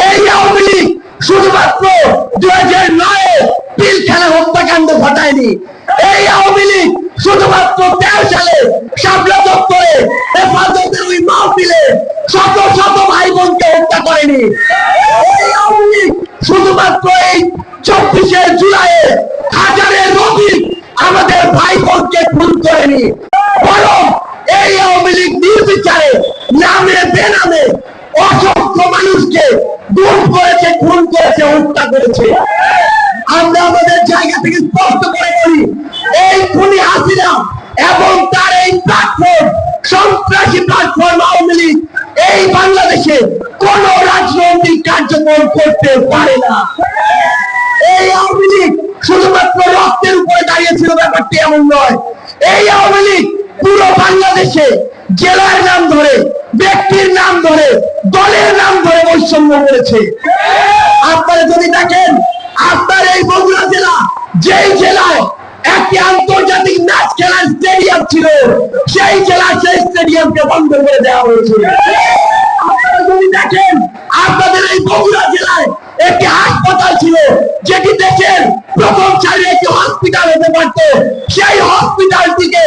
এই আওয়ামী লীগ শুধুমাত্র 2009 পিলখানা হত্যাকাণ্ড ঘটায়নি। এই আওয়ামী লীগ শুধুমাত্র 13 সালে শাপলা চত্বরে হেফাজতের ওই মাহফিলে শত শত ভাই বোনকে হত্যা করেনি। এই আওয়ামী লীগ শুধুমাত্র এই 24শে জুলাই হাজারের রবি আমাদের ভাই বোনকে খুন করেনি, বরং এই আওয়ামী লীগ নির্বিচারে নামে বেনামে অসংখ্য মানুষকে গুম করেছে, খুন করেছে, হত্যা করেছে। আমরা আমাদের জায়গা থেকে স্পষ্ট করে বলি, এই খুনি হাসিনা এবং তার এই প্ল্যাটফর্ম, সন্ত্রাসী প্ল্যাটফর্ম আওয়ামী লীগ এই বাংলাদেশে কোন রাজনৈতিক কার্যক্রম করতে পারে না। এই আওয়ামী লীগ শুধুমাত্র রক্তের উপরে দাঁড়িয়েছিল, ব্যাপারটি এমন নয়। এই আওয়ামী লীগ পুরো বাংলাদেশে জেলার নাম ধরে, ব্যক্তির নাম ধরে, দলের নাম ধরে বৈষম্য করেছে। আপনারা যদি দেখেন, আপনার এই বগুড়া জেলা, যেই জেলায় একটি আন্তর্জাতিক ম্যাচ খেলার স্টেডিয়াম ছিল, সেই জেলা সেই স্টেডিয়ামকে বন্ধ করে দেওয়া হয়েছে। আপনারা যদি দেখেন, আপনাদের এই বগুড়া জেলায় একটি হাসপাতাল ছিল, যেটি দেশের প্রথম সারির একটি হসপিটাল হতে পারত, সেই হসপিটালটিকে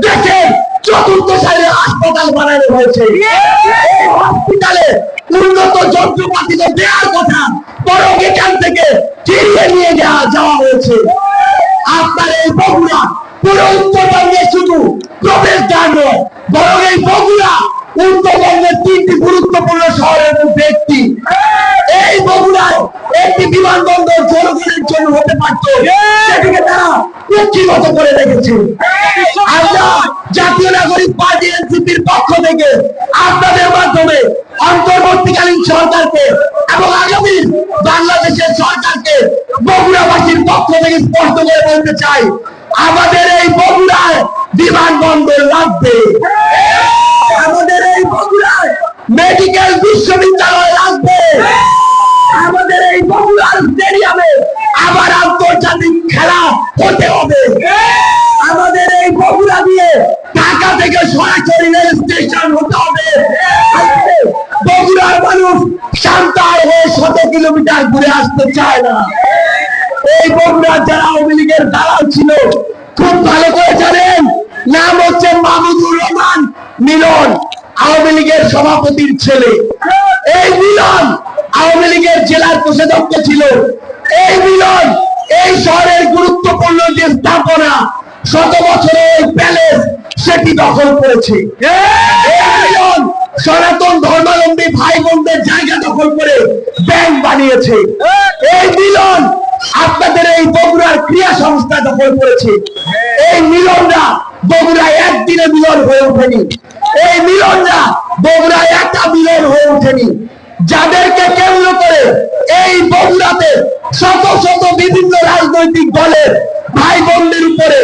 দেশের চতুর্থ সারির হাসপাতাল বানানো হয়েছে। এই হসপিটালে উন্নত যন্ত্রপাতি তো দেওয়ার কথা, বরং এখান থেকে ফিরিয়ে নিয়ে যাওয়া হয়েছে। আপনার এই বগুড়া পুরো উত্তরবঙ্গে শুধু প্রবেশদ্বার নয়, বরং এই বগুড়া উত্তরবঙ্গের 3টি গুরুত্বপূর্ণ শহরের মধ্যে একটি। এই বগুড়ায় একটি বিমানবন্দর জনগণের জন্য হতে পারত, সেটিকে তারা কুক্ষিগত করে রেখেছে। আমরা জাতীয় নাগরিক পার্টি এনসিপির পক্ষ থেকে আপনাদের মাধ্যমে অন্তর্বর্তীকালীন সরকারকে এবং আগামী বাংলাদেশের সরকারকে বগুড়াবাসীর পক্ষ থেকে স্পষ্ট করে বলতে চাই, আমাদের এই বগুড়ায় বিমানবন্দর লাগবে, আমাদের এই বগুড়ায় মেডিকেল বিশ্ববিদ্যালয় লাগবে, আমাদের এই বগুড়ার স্টেডিয়ামে আবার আন্তর্জাতিক খেলা হতে হবে, আমাদের এই বগুড়া দিয়ে ঢাকা থেকে সরাসরি রেল স্টেশন হতে হবে। বগুড়ার মানুষ সান্তায় হয়ে 100 কিলোমিটার ঘুরে আসতে চায় না। এই বগুড়ার যারা আওয়ামী লীগের দালাল ছিল, খুব ভালো করে জানেন, নাম হচ্ছে মাহমুদুর রহমান মিলন, আওয়ামী লীগের সভাপতির ছেলে। এই মিলন আওয়ামী লীগের জেলার কোষাধ্যক্ষ ছিল। এই মিলন এই শহরের গুরুত্বপূর্ণ যে স্থাপনা, 100 বছরের এই প্যালেস, সেটি দখল করেছে। এই মিলন সনাতন ধর্মাবলম্বী ভাই বোনদের জায়গা দখল করে ব্যাংক বানিয়েছে। এই মিলন আপনাদের এই বগুড়ার ক্রিয়া সংস্থা দখল করেছে। এই মিলনরা বগুড়ায় একদিনে মিলন হয়ে ওঠেনি, এই মিলনরা বগুড়ায় একটা মিলন হয়ে ওঠেনি। যাদেরকে কেন্দ্র করে এই বগুড়াতে শত শত বিভিন্ন রাজনৈতিক দলের ভাই বোনদের উপরে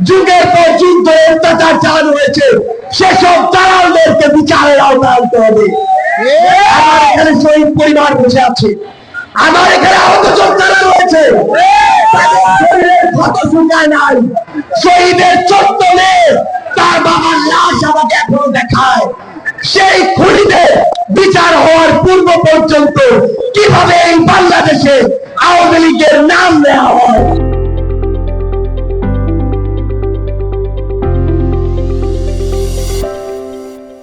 যুগের পর যুগ ধরে অত্যাচার চালানো হয়েছে, সেসব দালালদেরকে বিচারের আওতায় আনতে হবে। আমার এখানে শহীদ পরিবার বসে আছে, আমার এখানে আহত যোদ্ধারা রয়েছে, ক্ষত শুকায় নাই। শহীদের ছোট্ট মেয়ে তার বাবার লাশ আমাকে এখনো দেখায়। সেই খুনিদের বিচার হওয়ার পূর্ব পর্যন্ত কিভাবে এই বাংলাদেশে আওয়ামী লীগের নাম নেওয়া হয়।